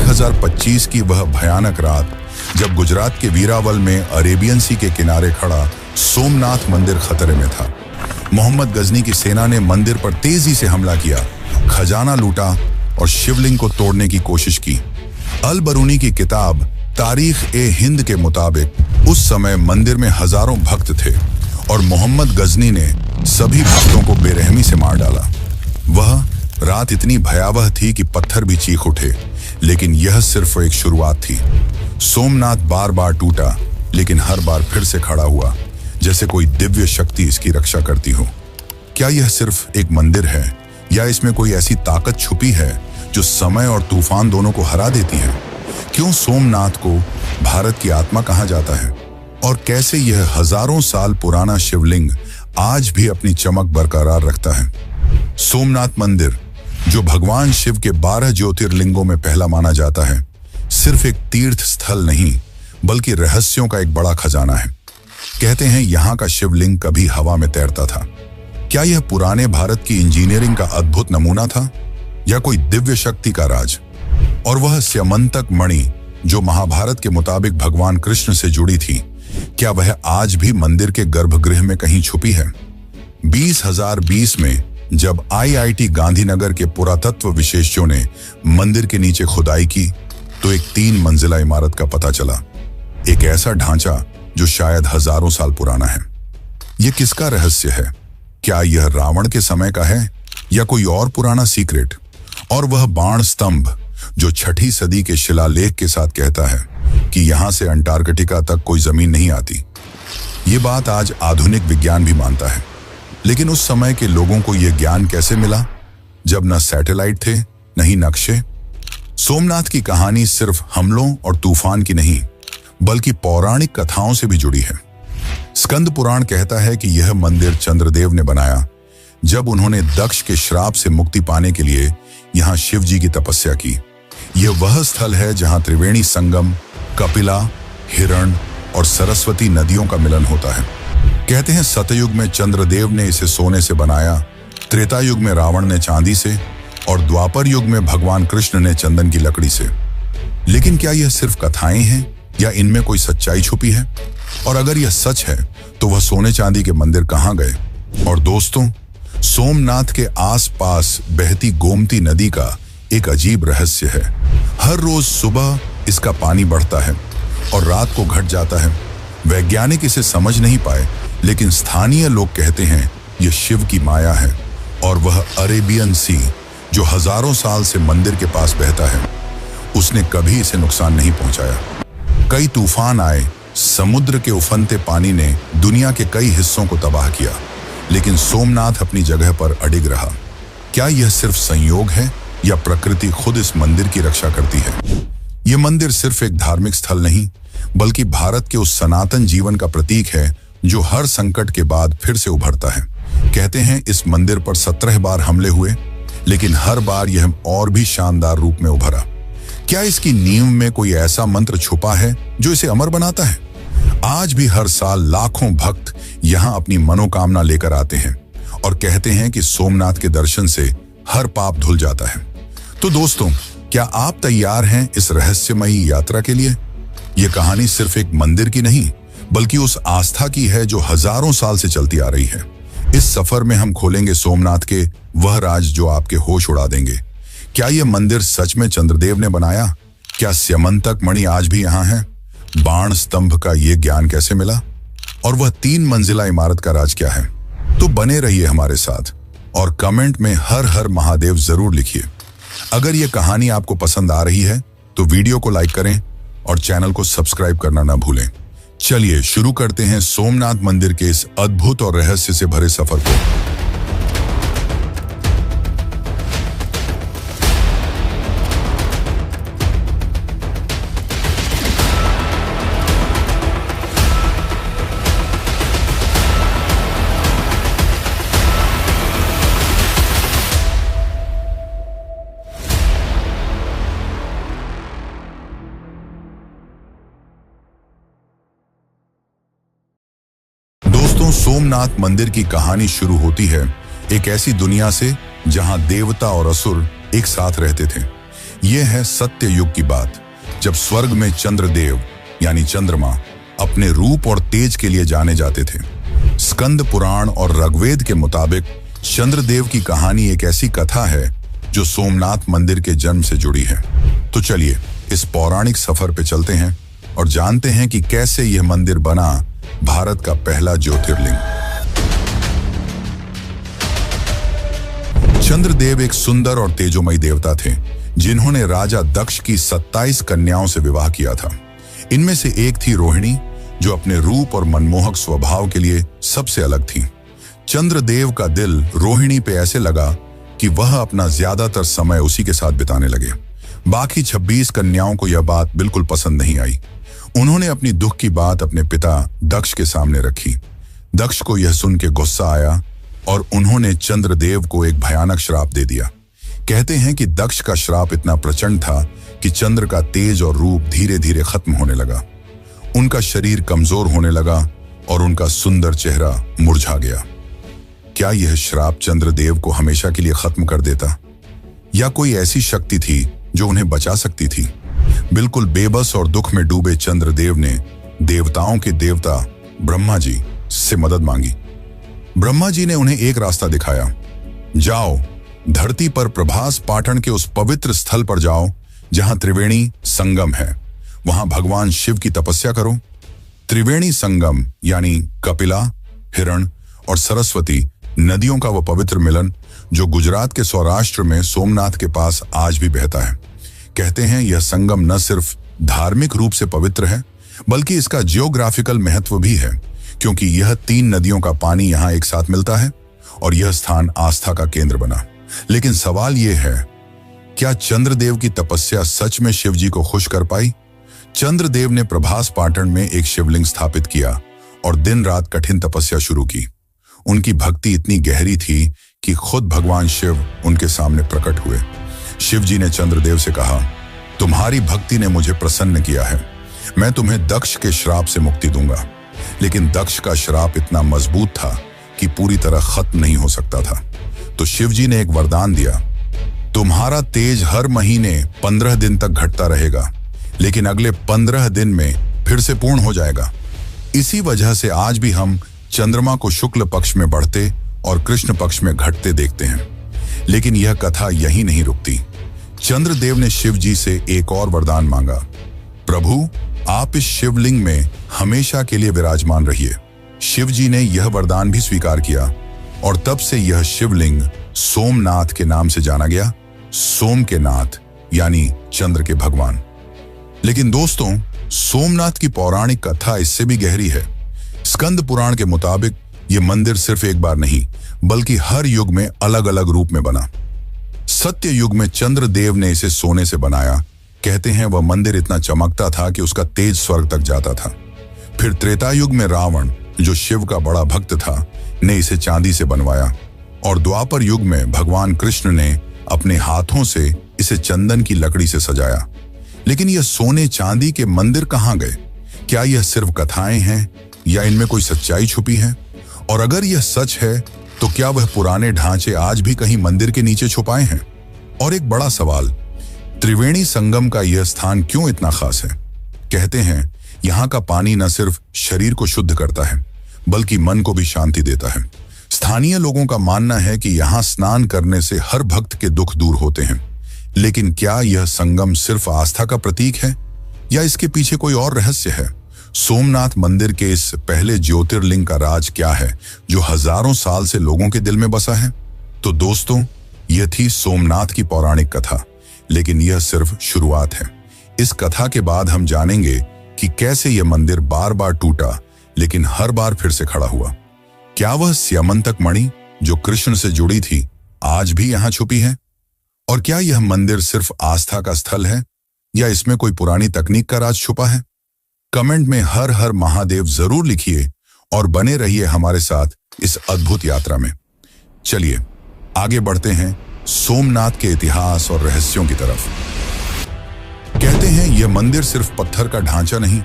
2025 की वह भयानक रात जब गुजरात के वीरावल में अरेबियन सी के किनारे खड़ा सोमनाथ मंदिर खतरे में था। मोहम्मद गजनी की सेना ने मंदिर पर तेजी से हमला किया, खजाना लूटा और शिवलिंग को तोड़ने की कोशिश की। अल बरूनी की किताब तारीख ए हिंद के मुताबिक उस समय मंदिर में हजारों भक्त थे और मोहम्मद गजनी ने सभी भक्तों को बेरहमी से मार डाला। वह रात इतनी भयावह थी कि पत्थर भी चीख उठे, लेकिन यह सिर्फ एक शुरुआत थी। सोमनाथ बार बार टूटा, लेकिन हर बार फिर से खड़ा हुआ, जैसे कोई दिव्य शक्ति इसकी रक्षा करती हो। क्या यह सिर्फ एक मंदिर है या इसमें कोई ऐसी ताकत छुपी है जो समय और तूफान दोनों को हरा देती है? क्यों सोमनाथ को भारत की आत्मा कहा जाता है और कैसे यह हजारों साल पुराना शिवलिंग आज भी अपनी चमक बरकरार रखता है? सोमनाथ मंदिर, जो भगवान शिव के 12 ज्योतिर्लिंगों में पहला माना जाता है, सिर्फ एक तीर्थ स्थल नहीं बल्कि रहस्यों का एक बड़ा खजाना है। कहते हैं यहाँ का शिवलिंग कभी हवा में तैरता था। क्या यह पुराने भारत की इंजीनियरिंग का अद्भुत नमूना था या कोई दिव्य शक्ति का राज? और वह स्यमंतक मणि जो महाभारत के मुताबिक भगवान कृष्ण से जुड़ी थी, क्या वह आज भी मंदिर के गर्भगृह में कहीं छुपी है? 2020 में जब IIT गांधीनगर के पुरातत्व विशेषज्ञों ने मंदिर के नीचे खुदाई की तो एक 3 मंजिला इमारत का पता चला। एक ऐसा ढांचा जो शायद हजारों साल पुराना है। यह किसका रहस्य है? क्या यह रावण के समय का है या कोई और पुराना सीक्रेट? और वह बाण स्तंभ जो 6ठी सदी के शिलालेख के साथ कहता है कि यहां से अंटार्कटिका तक कोई जमीन नहीं आती। ये बात आज आधुनिक विज्ञान भी मानता है, लेकिन उस समय के लोगों को यह ज्ञान कैसे मिला जब न सैटेलाइट थे न ही नक्शे? सोमनाथ की कहानी सिर्फ हमलों और तूफान की नहीं बल्कि पौराणिक कथाओं से भी जुड़ी है। स्कंद पुराण कहता है कि यह मंदिर चंद्रदेव ने बनाया जब उन्होंने दक्ष के श्राप से मुक्ति पाने के लिए यहाँ शिव जी की तपस्या की। यह वह स्थल है जहाँ त्रिवेणी संगम, कपिला, हिरण और सरस्वती नदियों का मिलन होता है। कहते हैं सतयुग में चंद्रदेव ने इसे सोने से बनाया, त्रेता युग में रावण ने चांदी से और द्वापर युग में भगवान कृष्ण ने चंदन की लकड़ी से। लेकिन क्या यह सिर्फ कथाएं हैं या इनमें कोई सच्चाई छुपी है? और अगर यह सच है तो वह सोने चांदी के मंदिर कहाँ गए? और दोस्तों, सोमनाथ के आसपास बहती गोमती नदी का एक अजीब रहस्य है। हर रोज सुबह इसका पानी बढ़ता है और रात को घट जाता है। वैज्ञानिक इसे समझ नहीं पाए, लेकिन स्थानीय लोग कहते हैं यह शिव की माया है और वह अरेबियन सी जो हजारों साल से मंदिर के पास बहता है, उसने कभी इसे नुकसान नहीं पहुंचाया। कई तूफान आए, समुद्र के उफनते पानी ने दुनिया के कई हिस्सों को तबाह किया, लेकिन सोमनाथ अपनी जगह पर अडिग रहा। क्या यह सिर्फ संयोग है या प्रकृति खुद इस मंदिर की रक्षा करती है? यह मंदिर सिर्फ एक धार्मिक स्थल नहीं बल्कि भारत के उस सनातन जीवन का प्रतीक है जो हर संकट के बाद फिर से उभरता है। कहते हैं इस मंदिर पर 17 बार हमले हुए, लेकिन हर बार यह और भी शानदार रूप में उभरा। क्या इसकी नींव में कोई ऐसा मंत्र छुपा है जो इसे अमर बनाता है? आज भी हर साल लाखों भक्त यहाँ अपनी मनोकामना लेकर आते हैं और कहते हैं कि सोमनाथ के दर्शन से हर पाप धुल जाता है। तो दोस्तों, क्या आप तैयार हैं इस रहस्यमयी यात्रा के लिए? यह कहानी सिर्फ एक मंदिर की नहीं बल्कि उस आस्था की है जो हजारों साल से चलती आ रही है। इस सफर में हम खोलेंगे सोमनाथ के वह राज जो आपके होश उड़ा देंगे। क्या यह मंदिर सच में चंद्रदेव ने बनाया? क्या स्यमंतक मणि आज भी यहाँ है? बाण स्तंभ का ये ज्ञान कैसे मिला? और वह 3 मंजिला इमारत का राज क्या है? तो बने रहिए हमारे साथ और कमेंट में हर हर महादेव जरूर लिखिए। अगर यह कहानी आपको पसंद आ रही है तो वीडियो को लाइक करें और चैनल को सब्सक्राइब करना ना भूलें। चलिए शुरू करते हैं सोमनाथ मंदिर के इस अद्भुत और रहस्य से भरे सफर को। सोमनाथ मंदिर की कहानी शुरू होती है एक ऐसी दुनिया से जहां देवता और असुर एक साथ रहते थे। यह है सत्य युग की बात, जब स्वर्ग में चंद्रदेव यानी चंद्रमा अपने रूप और तेज के लिए जाने जाते थे। स्कंद पुराण और ऋग्वेद के मुताबिक चंद्रदेव की कहानी एक ऐसी कथा है जो सोमनाथ मंदिर के जन्म से जुड़ी है। तो चलिए इस पौराणिक सफर पे चलते हैं और जानते हैं कि कैसे यह मंदिर बना भारत का पहला ज्योतिर्लिंग। चंद्रदेव एक सुंदर और तेजोमयी देवता थे जिन्होंने राजा दक्ष की 27 कन्याओं से विवाह किया था। इनमें से एक थी रोहिणी, जो अपने रूप और मनमोहक स्वभाव के लिए सबसे अलग थी। चंद्रदेव का दिल रोहिणी पे ऐसे लगा कि वह अपना ज्यादातर समय उसी के साथ बिताने लगे। बाकी 26 कन्याओं को यह बात बिल्कुल पसंद नहीं आई। उन्होंने अपनी दुख की बात अपने पिता दक्ष के सामने रखी। दक्ष को यह सुन के गुस्सा आया और उन्होंने चंद्रदेव को एक भयानक श्राप दे दिया। कहते हैं कि दक्ष का श्राप इतना प्रचंड था कि चंद्र का तेज और रूप धीरे धीरे खत्म होने लगा। उनका शरीर कमजोर होने लगा और उनका सुंदर चेहरा मुरझा गया। क्या यह श्राप चंद्रदेव को हमेशा के लिए खत्म कर देता, या कोई ऐसी शक्ति थी जो उन्हें बचा सकती थी? बिल्कुल बेबस और दुख में डूबे चंद्रदेव ने देवताओं के देवता ब्रह्मा जी से मदद मांगी। ब्रह्मा जी ने उन्हें एक रास्ता दिखाया। जाओ, धरती पर प्रभास पाटन के उस पवित्र स्थल पर जाओ जहां त्रिवेणी संगम है। वहां भगवान शिव की तपस्या करो। त्रिवेणी संगम यानी कपिला, हिरण और सरस्वती नदियों का वह पवित्र मिलन जो गुजरात के सौराष्ट्र में सोमनाथ के पास आज भी बहता है। कहते हैं यह संगम न सिर्फ धार्मिक रूप से पवित्र है, बल्कि इसका जियोग्राफिकल महत्व भी है, क्योंकि यह 3 नदियों का पानी यहाँ एक साथ मिलता है और यह स्थान आस्था का केंद्र बना। लेकिन सवाल यह है, क्या चंद्रदेव की तपस्या सच में शिवजी को खुश कर पाई? चंद्रदेव ने प्रभास पाटन में एक शिवलिंग स्थापित किया और दिन रात कठिन तपस्या शुरू की। उनकी भक्ति इतनी गहरी थी कि खुद भगवान शिव उनके सामने प्रकट हुए। शिवजी ने चंद्रदेव से कहा, तुम्हारी भक्ति ने मुझे प्रसन्न किया है, मैं तुम्हें दक्ष के श्राप से मुक्ति दूंगा। लेकिन दक्ष का श्राप इतना मजबूत था कि पूरी तरह खत्म नहीं हो सकता था। तो शिवजी ने एक वरदान दिया, तुम्हारा तेज हर महीने 15 दिन तक घटता रहेगा, लेकिन अगले 15 दिन में फिर से पूर्ण हो जाएगा। इसी वजह से आज भी हम चंद्रमा को शुक्ल पक्ष में बढ़ते और कृष्ण पक्ष में घटते देखते हैं। लेकिन यह कथा यहीं नहीं रुकती। चंद्रदेव ने शिवजी से एक और वरदान मांगा, प्रभु आप इस शिवलिंग में हमेशा के लिए विराजमान रहिए। शिवजी ने यह वरदान भी स्वीकार किया और तब से यह शिवलिंग सोमनाथ के नाम से जाना गया। सोम के नाथ यानी चंद्र के भगवान। लेकिन दोस्तों, सोमनाथ की पौराणिक कथा इससे भी गहरी है। स्कंद पुराण के मुताबिक यह मंदिर सिर्फ एक बार नहीं, बल्कि हर युग में अलग अलग रूप में बना। सत्य युग में चंद्रदेव ने इसे सोने से बनाया। कहते हैं वह मंदिर इतना चमकता था कि उसका तेज स्वर्ग तक जाता था। फिर त्रेता युग में रावण, जो शिव का बड़ा भक्त था, ने इसे चांदी से बनवाया और द्वापर युग में भगवान कृष्ण ने अपने हाथों से इसे चंदन की लकड़ी से सजाया। लेकिन यह सोने चांदी के मंदिर कहाँ गए? क्या यह सिर्फ कथाएं हैं या इनमें कोई सच्चाई छुपी है? और अगर यह सच है तो क्या वह पुराने ढांचे आज भी कहीं मंदिर के नीचे छुपाए हैं? और एक बड़ा सवाल, त्रिवेणी संगम का यह स्थान क्यों इतना खास है? कहते हैं यहाँ का पानी न सिर्फ शरीर को शुद्ध करता है, बल्कि मन को भी शांति देता है। स्थानीय लोगों का मानना है कि यहाँ स्नान करने से हर भक्त के दुख दूर होते हैं। लेकिन क्या यह संगम सिर्फ आस्था का प्रतीक है या इसके पीछे कोई और रहस्य है? सोमनाथ मंदिर के इस पहले ज्योतिर्लिंग का राज क्या है जो हजारों साल से लोगों के दिल में बसा है? तो दोस्तों, यह थी सोमनाथ की पौराणिक कथा, लेकिन यह सिर्फ शुरुआत है। इस कथा के बाद हम जानेंगे कि कैसे यह मंदिर बार बार टूटा लेकिन हर बार फिर से खड़ा हुआ। क्या वह स्यमंतक मणि जो कृष्ण से जुड़ी थी आज भी यहाँ छुपी है? और क्या यह मंदिर सिर्फ आस्था का स्थल है या इसमें कोई पुरानी तकनीक का राज छुपा है? कमेंट में हर हर महादेव जरूर लिखिए और बने रहिए हमारे साथ इस अद्भुत यात्रा में। चलिए आगे बढ़ते हैं सोमनाथ के इतिहास और रहस्यों की तरफ। कहते हैं यह मंदिर सिर्फ पत्थर का ढांचा नहीं,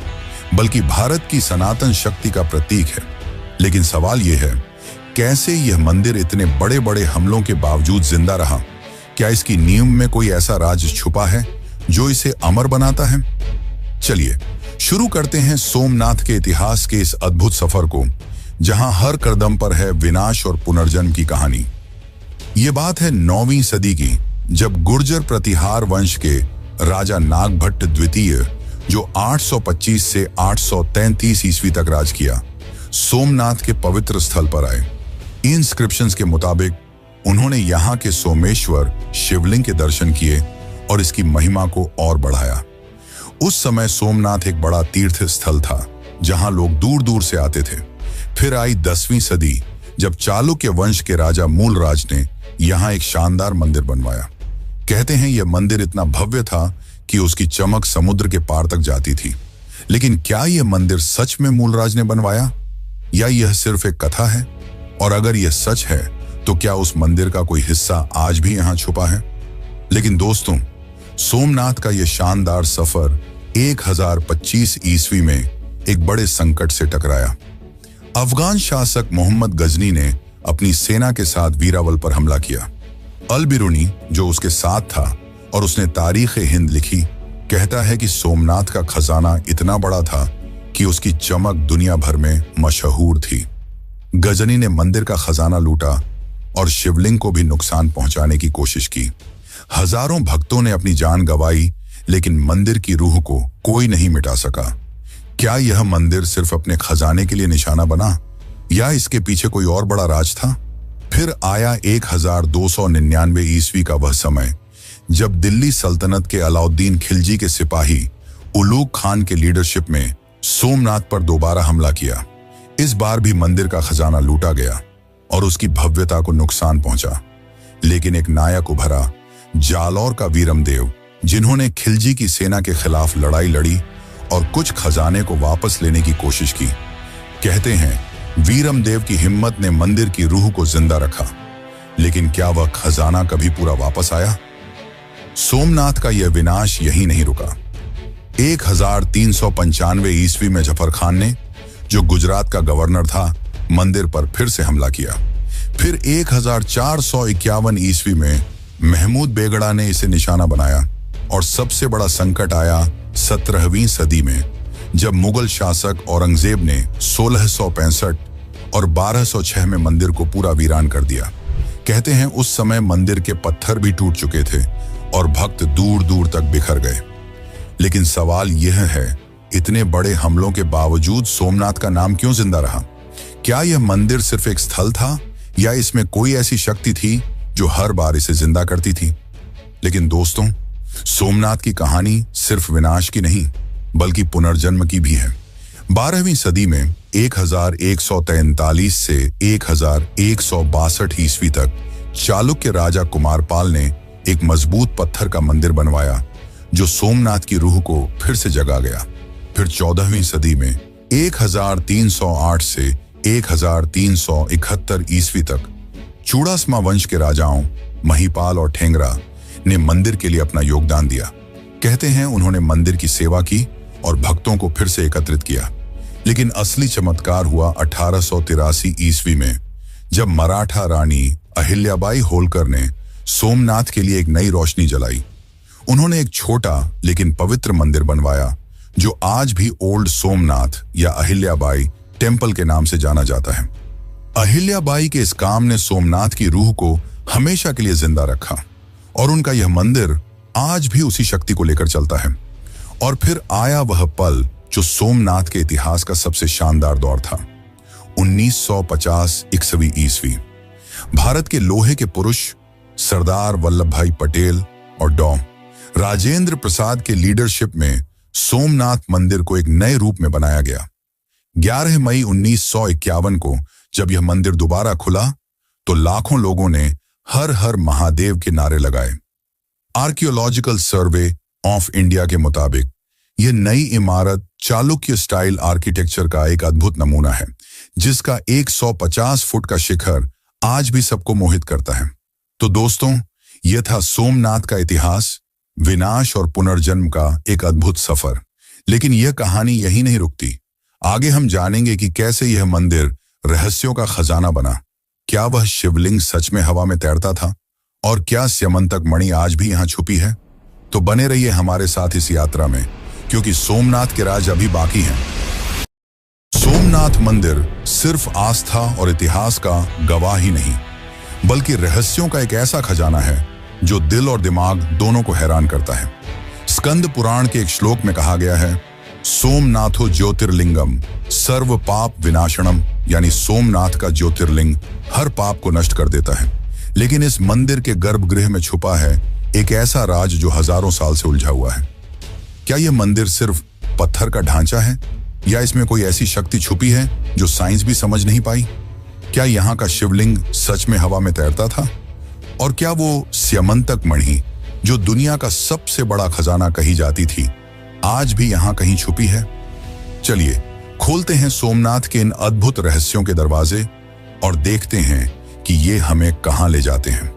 बल्कि भारत की सनातन शक्ति का प्रतीक है। लेकिन सवाल यह है, कैसे यह मंदिर इतने बड़े बड़े हमलों के बावजूद जिंदा रहा? क्या इसकी नींव में कोई ऐसा राज छुपा है जो इसे अमर बनाता है? चलिए शुरू करते हैं सोमनाथ के इतिहास के इस अद्भुत सफर को, जहां हर कदम पर है विनाश और पुनर्जन्म की कहानी। ये बात है 9वीं सदी की, जब गुर्जर प्रतिहार वंश के राजा नागभट्ट द्वितीय, जो 825 से 833 ईस्वी तक राज किया, सोमनाथ के पवित्र स्थल पर आए। इंस्क्रिप्शंस के मुताबिक उन्होंने यहाँ के सोमेश्वर शिवलिंग के दर्शन किए और इसकी महिमा को और बढ़ाया। उस समय सोमनाथ एक बड़ा तीर्थ स्थल था, जहां लोग दूर दूर से आते थे। फिर आई 10वीं सदी, जब चालुक्य वंश के राजा मूलराज ने यहाँ एक शानदार मंदिर बनवाया। कहते हैं यह मंदिर इतना भव्य था कि उसकी चमक समुद्र के पार तक जाती थी। लेकिन क्या यह मंदिर सच में मूलराज ने बनवाया, या यह सिर्फ एक कथा है? और अगर यह सच है तो क्या उस मंदिर का कोई हिस्सा आज भी यहाँ छुपा है? लेकिन दोस्तों, सोमनाथ का यह शानदार सफर 1025 ईस्वी में एक बड़े संकट से टकराया। अफगान शासक मोहम्मद गजनी ने अपनी सेना के साथ वीरावल पर हमला किया। अल-बिरूनी, जो उसके साथ था और उसने तारीख हिंद लिखी, कहता है कि सोमनाथ का खजाना इतना बड़ा था कि उसकी चमक दुनिया भर में मशहूर थी। गजनी ने मंदिर का खजाना लूटा और शिवलिंग को भी नुकसान पहुंचाने की कोशिश की। हजारों भक्तों ने अपनी जान गंवाई, लेकिन मंदिर की रूह को कोई नहीं मिटा सका। क्या यह मंदिर सिर्फ अपने खजाने के लिए निशाना बना, या इसके पीछे कोई और बड़ा राज था? फिर आया 1299 ईस्वी का वह समय, जब दिल्ली सल्तनत के अलाउद्दीन खिलजी के सिपाही उलूग खान के लीडरशिप में सोमनाथ पर दोबारा हमला किया। इस बार भी मंदिर का खजाना लूटा गया और उसकी भव्यता को नुकसान पहुंचा। लेकिन एक नायक उभरा, जालौर का वीरमदेव, जिन्होंने खिलजी की सेना के खिलाफ लड़ाई लड़ी और कुछ खजाने को वापस लेने की कोशिश की। कहते हैं वीरमदेव की हिम्मत ने मंदिर की रूह को जिंदा रखा। लेकिन क्या वह खजाना कभी पूरा वापस आया? सोमनाथ का यह विनाश यहीं नहीं रुका। 1395 ईस्वी में जफर खान ने, जो गुजरात का गवर्नर था, मंदिर पर फिर से हमला किया। फिर 1451 ईस्वी में महमूद बेगड़ा ने इसे निशाना बनाया। और सबसे बड़ा संकट आया 17वीं सदी में, जब मुगल शासक औरंगजेब ने 1665 और 1206 में मंदिर को पूरा वीरान कर दिया। कहते हैं उस समय मंदिर के पत्थर भी टूट चुके थे और भक्त दूर दूर तक बिखर गए। लेकिन सवाल यह है, इतने बड़े हमलों के बावजूद सोमनाथ का नाम क्यों जिंदा रहा? क्या यह मंदिर सिर्फ एक स्थल था, या इसमें कोई ऐसी शक्ति थी जो हर बार इसे जिंदा करती थी? लेकिन दोस्तों, सोमनाथ की कहानी सिर्फ विनाश की नहीं, बल्कि पुनर्जन्म की भी है। 12वीं सदी में 1143 से 1162 ईस्वी तक चालुक्य राजा कुमारपाल ने एक मजबूत पत्थर का मंदिर बनवाया, जो सोमनाथ की रूह को फिर से जगा गया। फिर 14वीं सदी में 1308 से 1371 ईस्वी तक चूड़ासमा वंश के राजाओं महिपाल और ठेंगरा ने मंदिर के लिए अपना योगदान दिया। कहते हैं उन्होंने मंदिर की सेवा की और भक्तों को फिर से एकत्रित किया। लेकिन असली चमत्कार हुआ 1883 ईस्वी में, जब मराठा रानी अहिल्याबाई होलकर ने सोमनाथ के लिए एक नई रोशनी जलाई। उन्होंने एक छोटा लेकिन पवित्र मंदिर बनवाया, जो आज भी ओल्ड सोमनाथ या अहिल्याबाई टेम्पल के नाम से जाना जाता है। अहिल्याबाई के इस काम ने सोमनाथ की रूह को हमेशा के लिए जिंदा रखा, और उनका यह मंदिर आज भी उसी शक्ति को लेकर चलता है। और फिर आया वह पल जो सोमनाथ के इतिहास का सबसे शानदार दौर था। 1950 ईस्वी, भारत के लोहे के पुरुष सरदार वल्लभ भाई पटेल और डॉ राजेंद्र प्रसाद के लीडरशिप में सोमनाथ मंदिर को एक नए रूप में बनाया गया। 11 मई 1951 को जब यह मंदिर दोबारा खुला, तो लाखों लोगों ने हर हर महादेव के नारे लगाए। आर्कियोलॉजिकल सर्वे ऑफ इंडिया के मुताबिक यह नई इमारत चालुक्य स्टाइल आर्किटेक्चर का एक अद्भुत नमूना है, जिसका 150 फुट का शिखर आज भी सबको मोहित करता है। तो दोस्तों, यह था सोमनाथ का इतिहास, विनाश और पुनर्जन्म का एक अद्भुत सफर। लेकिन यह कहानी यहीं नहीं रुकती। आगे हम जानेंगे कि कैसे यह मंदिर रहस्यों का खजाना बना। क्या वह शिवलिंग सच में हवा में तैरता था, और क्या स्यमंतक मणि आज भी यहाँ छुपी है? तो बने रहिए हमारे साथ इस यात्रा में, क्योंकि सोमनाथ के राज अभी बाकी हैं। सोमनाथ मंदिर सिर्फ आस्था और इतिहास का गवाह ही नहीं, बल्कि रहस्यों का एक ऐसा खजाना है जो दिल और दिमाग दोनों को हैरान करता है। स्कंद पुराण के एक श्लोक में कहा गया है, सोमनाथो ज्योतिर्लिंगम सर्व पाप विनाशनम, यानी सोमनाथ का ज्योतिर्लिंग हर पाप को नष्ट कर देता है। लेकिन इस मंदिर के गर्भगृह में छुपा है एक ऐसा राज जो हजारों साल से उलझा हुआ है। क्या यह मंदिर सिर्फ पत्थर का ढांचा है, या इसमें कोई ऐसी शक्ति छुपी है जो साइंस भी समझ नहीं पाई? क्या यहाँ का शिवलिंग सच में हवा में तैरता था? और क्या वो स्यमंतक मणि जो दुनिया का सबसे बड़ा खजाना कही जाती थी, आज भी यहाँ कहीं छुपी है? चलिए खोलते हैं सोमनाथ के इन अद्भुत रहस्यों के दरवाजे और देखते हैं कि ये हमें कहां ले जाते हैं।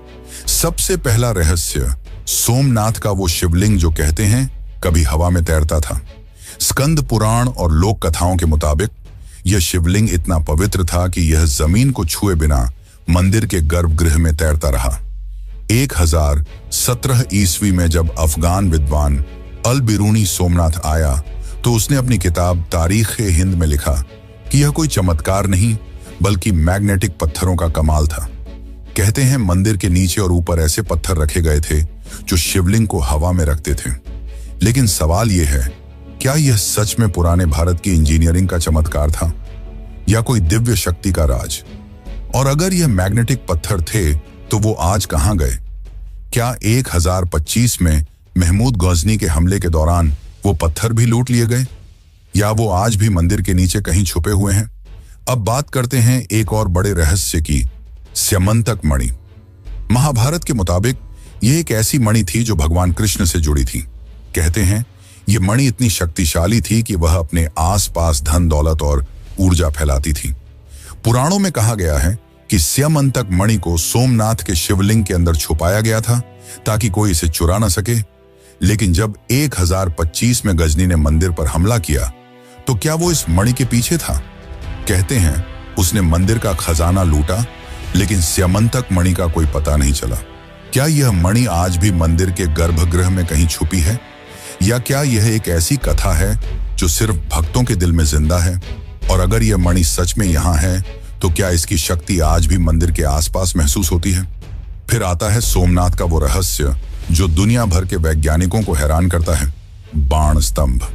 सबसे पहला रहस्य, सोमनाथ का वो शिवलिंग जो कहते हैं कभी हवा में तैरता था। स्कंद पुराण और लोक कथाओं के मुताबिक यह शिवलिंग इतना पवित्र था कि यह जमीन को छुए बिना मंदिर के गर्भगृह में तैरता रहा। 1017 ईस्वी में जब अफगान विद्वान अल बिरूनी सोमनाथ आया तो उसने अपनी किताब तारीख-ए-हिंद में लिखा कि यह कोई चमत्कार नहीं बल्कि मैग्नेटिक पत्थरों का कमाल था। कहते हैं मंदिर के नीचे और ऊपर ऐसे पत्थर रखे गए थे जो शिवलिंग को हवा में रखते थे। लेकिन सवाल यह है, क्या यह सच में पुराने भारत की इंजीनियरिंग का चमत्कार था या कोई दिव्य शक्ति का राज? और अगर यह मैग्नेटिक पत्थर थे तो वो आज कहां गए? क्या 1025 में महमूद गजनी के हमले के दौरान वो पत्थर भी लूट लिए गए, या वो आज भी मंदिर के नीचे कहीं छुपे हुए हैं? अब बात करते हैं एक और बड़े रहस्य की, स्यमंतक मणि। महाभारत के मुताबिक यह एक ऐसी मणि थी जो भगवान कृष्ण से जुड़ी थी। कहते हैं यह मणि इतनी शक्तिशाली थी कि वह अपने आसपास धन दौलत और ऊर्जा फैलाती थी। पुराणों में कहा गया है कि स्यमंतक मणि को सोमनाथ के शिवलिंग के अंदर छुपाया गया था ताकि कोई इसे चुरा न सके। लेकिन जब 1025 में गजनी ने मंदिर पर हमला किया तो क्या वो इस मणि के पीछे था? कहते हैं उसने मंदिर का खजाना लूटा, लेकिन स्यमंतक मणि का कोई पता नहीं चला। क्या यह मणि आज भी मंदिर के गर्भगृह में कहीं छुपी है, या क्या यह एक ऐसी कथा है जो सिर्फ भक्तों के दिल में जिंदा है? और अगर यह मणि सच में यहाँ है तो क्या इसकी शक्ति आज भी मंदिर के आसपास महसूस होती है? फिर आता है सोमनाथ का वो रहस्य जो दुनिया भर के वैज्ञानिकों को हैरान करता है, बाण स्तंभ।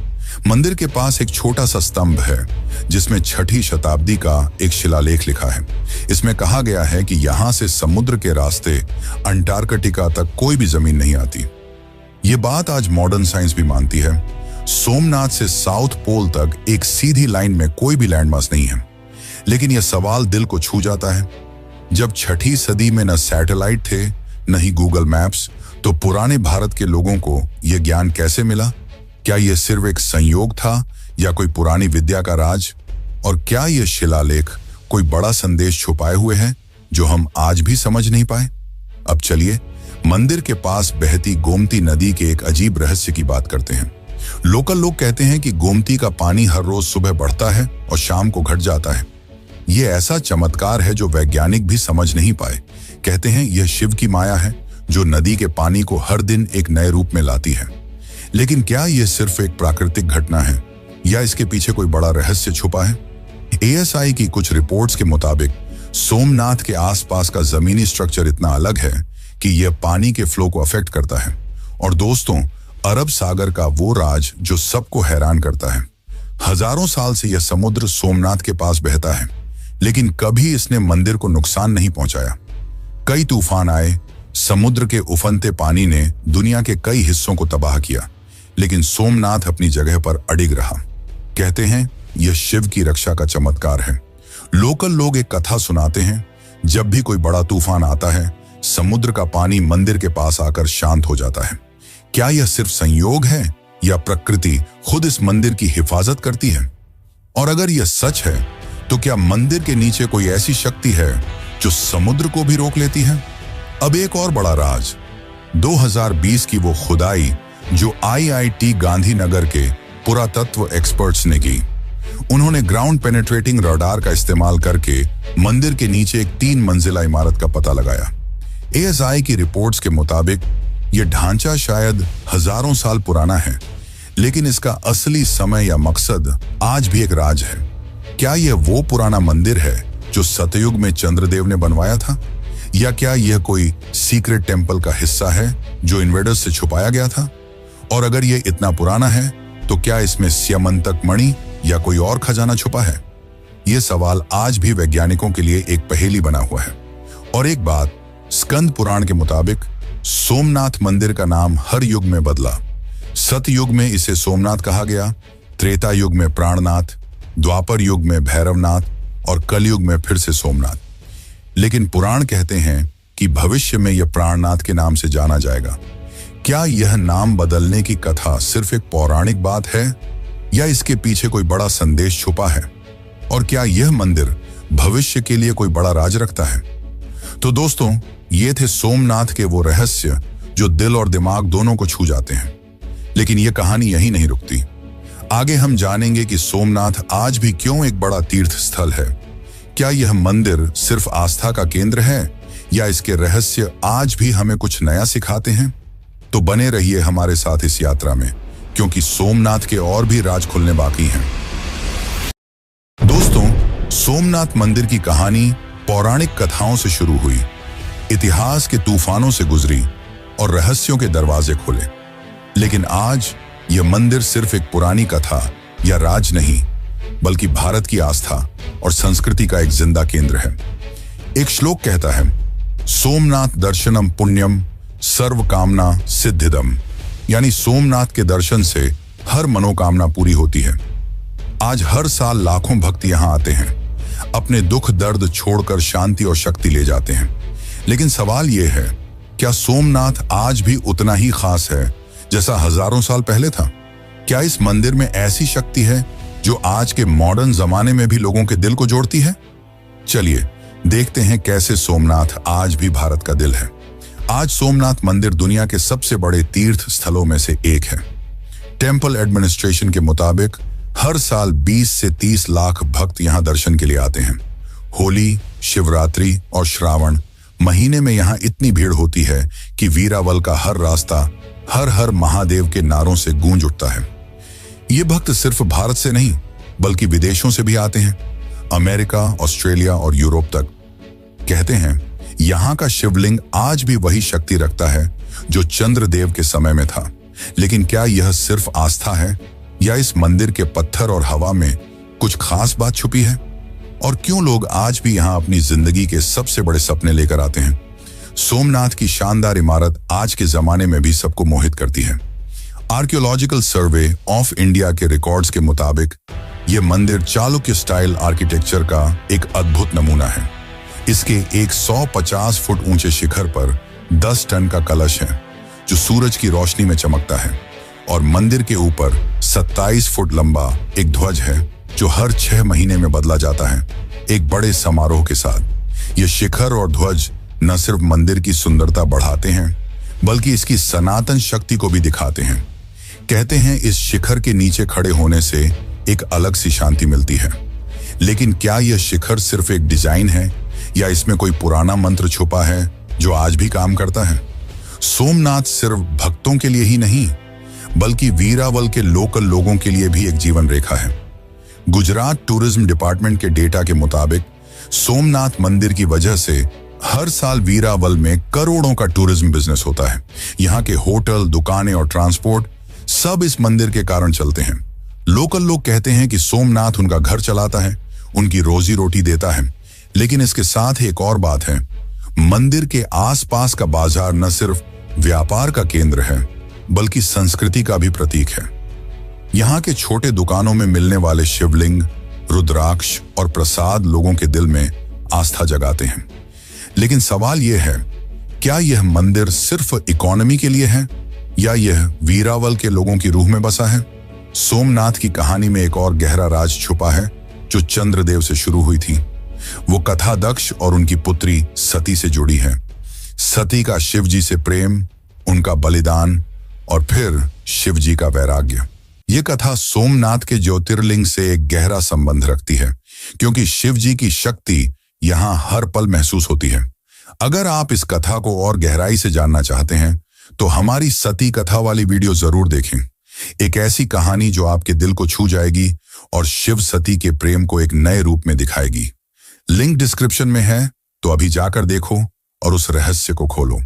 मंदिर के पास एक छोटा सा स्तंभ है जिसमें 6ठी शताब्दी का एक शिलालेख लिखा है। इसमें कहा गया है कि यहां से समुद्र के रास्ते अंटार्कटिका तक कोई भी जमीन नहीं आती। ये बात आज मॉडर्न साइंस भी मानती है। सोमनाथ से साउथ पोल तक एक सीधी लाइन में कोई भी लैंडमास नहीं है। लेकिन यह सवाल दिल को छू जाता है, जब 6ठी सदी में न सैटेलाइट थे न ही गूगल मैप्स, तो पुराने भारत के लोगों को यह ज्ञान कैसे मिला? क्या यह सिर्फ एक संयोग था या कोई पुरानी विद्या का राज? और क्या यह शिलालेख कोई बड़ा संदेश छुपाए हुए है जो हम आज भी समझ नहीं पाए? अब चलिए मंदिर के पास बहती गोमती नदी के एक अजीब रहस्य की बात करते हैं। लोकल लोग कहते हैं कि गोमती का पानी हर रोज सुबह बढ़ता है और शाम को घट जाता है। यह ऐसा चमत्कार है जो वैज्ञानिक भी समझ नहीं पाए। कहते हैं यह शिव की माया है जो नदी के पानी को हर दिन एक नए रूप में लाती है। लेकिन क्या यह सिर्फ एक प्राकृतिक घटना है या इसके पीछे कोई बड़ा रहस्य छुपा है? ASI की कुछ रिपोर्ट्स के मुताबिक सोमनाथ के आसपास का जमीनी स्ट्रक्चर इतना अलग है कि यह पानी के फ्लो को अफेक्ट करता है। और दोस्तों, अरब सागर का वो राज जो सबको हैरान करता है। हजारों साल से यह समुद्र सोमनाथ के पास बहता है, लेकिन कभी इसने मंदिर को नुकसान नहीं पहुंचाया। कई तूफान आए, समुद्र के उफनते पानी ने दुनिया के कई हिस्सों को तबाह किया, लेकिन सोमनाथ अपनी जगह पर अडिग रहा। कहते हैं यह शिव की रक्षा का चमत्कार है। लोकल लोग एक कथा सुनाते हैं, जब भी कोई बड़ा तूफान आता है समुद्र का पानी मंदिर के पास आकर शांत हो जाता है। क्या यह सिर्फ संयोग है या प्रकृति खुद इस मंदिर की हिफाजत करती है? और अगर यह सच है तो क्या मंदिर के नीचे कोई ऐसी शक्ति है जो समुद्र को भी रोक लेती है? अब एक और बड़ा राज, 2020 की वो खुदाई जो IIT गांधीनगर के पुरातत्व एक्सपर्ट्स ने की। उन्होंने ग्राउंड पेनिट्रेटिंग रडार का इस्तेमाल करके मंदिर के नीचे एक 3 मंजिला इमारत का पता लगाया। ASI की रिपोर्ट्स के मुताबिक यह ढांचा शायद हजारों साल पुराना है, लेकिन इसका असली समय या मकसद आज भी एक राज है। क्या यह वो पुराना मंदिर है जो सतयुग में चंद्रदेव ने बनवाया था, या क्या यह कोई सीक्रेट टेम्पल का हिस्सा है जो इन्वेडर्स से छुपाया गया था? और अगर यह इतना पुराना है तो क्या इसमें स्यमंतक मणि या कोई और खजाना छुपा है? यह सवाल आज भी वैज्ञानिकों के लिए एक पहेली बना हुआ है। और एक बात, स्कंद पुराण के मुताबिक सोमनाथ मंदिर का नाम हर युग में बदला। सतयुग में इसे सोमनाथ कहा गया, त्रेता युग में प्राणनाथ, द्वापर युग में भैरवनाथ और कलयुग में फिर से सोमनाथ। लेकिन पुराण कहते हैं कि भविष्य में यह प्राणनाथ के नाम से जाना जाएगा। क्या यह नाम बदलने की कथा सिर्फ एक पौराणिक बात है, या इसके पीछे कोई बड़ा संदेश छुपा है? और क्या यह मंदिर भविष्य के लिए कोई बड़ा राज रखता है? तो दोस्तों, ये थे सोमनाथ के वो रहस्य जो दिल और दिमाग दोनों को छू जाते हैं। लेकिन यह कहानी यहीं नहीं रुकती। आगे हम जानेंगे कि सोमनाथ आज भी क्यों एक बड़ा तीर्थ स्थल है। क्या यह मंदिर सिर्फ आस्था का केंद्र है, या इसके रहस्य आज भी हमें कुछ नया सिखाते हैं? तो बने रहिए हमारे साथ इस यात्रा में, क्योंकि सोमनाथ के और भी राज खुलने बाकी हैं। दोस्तों, सोमनाथ मंदिर की कहानी पौराणिक कथाओं से शुरू हुई, इतिहास के तूफानों से गुजरी और रहस्यों के दरवाजे खुले। लेकिन आज यह मंदिर सिर्फ एक पुरानी कथा या राज नहीं, बल्कि भारत की आस्था और संस्कृति का एक जिंदा केंद्र है। एक श्लोक कहता है, सोमनाथ दर्शनम पुण्यम सर्व कामना सिद्धिदम, यानी सोमनाथ के दर्शन से हर मनोकामना पूरी होती है। आज हर साल लाखों भक्त यहाँ आते हैं, अपने दुख दर्द छोड़कर शांति और शक्ति ले जाते हैं। लेकिन सवाल यह है, क्या सोमनाथ आज भी उतना ही खास है जैसा हजारों साल पहले था? क्या इस मंदिर में ऐसी शक्ति है जो आज के मॉडर्न जमाने में भी लोगों के दिल को जोड़ती है? चलिए देखते हैं कैसे सोमनाथ आज भी भारत का दिल है। आज सोमनाथ मंदिर दुनिया के सबसे बड़े तीर्थ स्थलों में से एक है। टेम्पल एडमिनिस्ट्रेशन के मुताबिक हर साल 20 से 30 लाख भक्त यहां दर्शन के लिए आते हैं। होली, शिवरात्रि और श्रावण महीने में यहां इतनी भीड़ होती है कि वीरावल का हर रास्ता हर हर महादेव के नारों से गूंज उठता है। ये भक्त सिर्फ भारत से नहीं, बल्कि विदेशों से भी आते हैं, अमेरिका, ऑस्ट्रेलिया और यूरोप तक। कहते हैं यहाँ का शिवलिंग आज भी वही शक्ति रखता है जो चंद्रदेव के समय में था। लेकिन क्या यह सिर्फ आस्था है, या इस मंदिर के पत्थर और हवा में कुछ खास बात छुपी है? और क्यों लोग आज भी यहाँ अपनी जिंदगी के सबसे बड़े सपने लेकर आते हैं? सोमनाथ की शानदार इमारत आज के जमाने में भी सबको मोहित करती है। आर्कियोलॉजिकल सर्वे ऑफ इंडिया के रिकॉर्ड्स के मुताबिक यह मंदिर चालुक्य स्टाइल आर्किटेक्चर का एक अद्भुत नमूना है। इसके 150 फुट ऊंचे शिखर पर 10 टन का कलश है जो सूरज की रोशनी में चमकता है, और मंदिर के ऊपर 27 फुट लंबा एक ध्वज है जो हर 6 महीने में बदला जाता है, एक बड़े समारोह के साथ। यह शिखर और ध्वज न सिर्फ मंदिर की सुंदरता बढ़ाते हैं, बल्कि इसकी सनातन शक्ति को भी दिखाते हैं। कहते हैं इस शिखर के नीचे खड़े होने से एक अलग सी शांति मिलती है। लेकिन क्या यह शिखर सिर्फ एक डिजाइन है, या इसमें कोई पुराना मंत्र छुपा है जो आज भी काम करता है? सोमनाथ सिर्फ भक्तों के लिए ही नहीं, बल्कि वीरावल के लोकल लोगों के लिए भी एक जीवन रेखा है। गुजरात टूरिज्म डिपार्टमेंट के डेटा के मुताबिक सोमनाथ मंदिर की वजह से हर साल वीरावल में करोड़ों का टूरिज्म बिजनेस होता है। यहाँ के होटल, दुकानें और ट्रांसपोर्ट सब इस मंदिर के कारण चलते हैं। लोकल लोग कहते हैं कि सोमनाथ उनका घर चलाता है, उनकी रोजी रोटी देता है। लेकिन इसके साथ ही एक और बात है, मंदिर के आसपास का बाजार न सिर्फ व्यापार का केंद्र है, बल्कि संस्कृति का भी प्रतीक है। यहाँ के छोटे दुकानों में मिलने वाले शिवलिंग, रुद्राक्ष और प्रसाद लोगों के दिल में आस्था जगाते हैं। लेकिन सवाल यह है, क्या यह मंदिर सिर्फ इकोनॉमी के लिए है, या यह वीरावल के लोगों की रूह में बसा है? सोमनाथ की कहानी में एक और गहरा राज छुपा है जो चंद्रदेव से शुरू हुई थी। वो कथा दक्ष और उनकी पुत्री सती से जुड़ी है। सती का शिव जी से प्रेम, उनका बलिदान और फिर शिव जी का वैराग्य। ये कथा सोमनाथ के ज्योतिर्लिंग से एक गहरा संबंध रखती है, क्योंकि शिव जी की शक्ति यहाँ हर पल महसूस होती है। अगर आप इस कथा को और गहराई से जानना चाहते हैं तो हमारी सती कथा वाली वीडियो जरूर देखें। एक ऐसी कहानी जो आपके दिल को छू जाएगी और शिव सती के प्रेम को एक नए रूप में दिखाएगी। लिंक डिस्क्रिप्शन में है, तो अभी जाकर देखो और उस रहस्य को खोलो।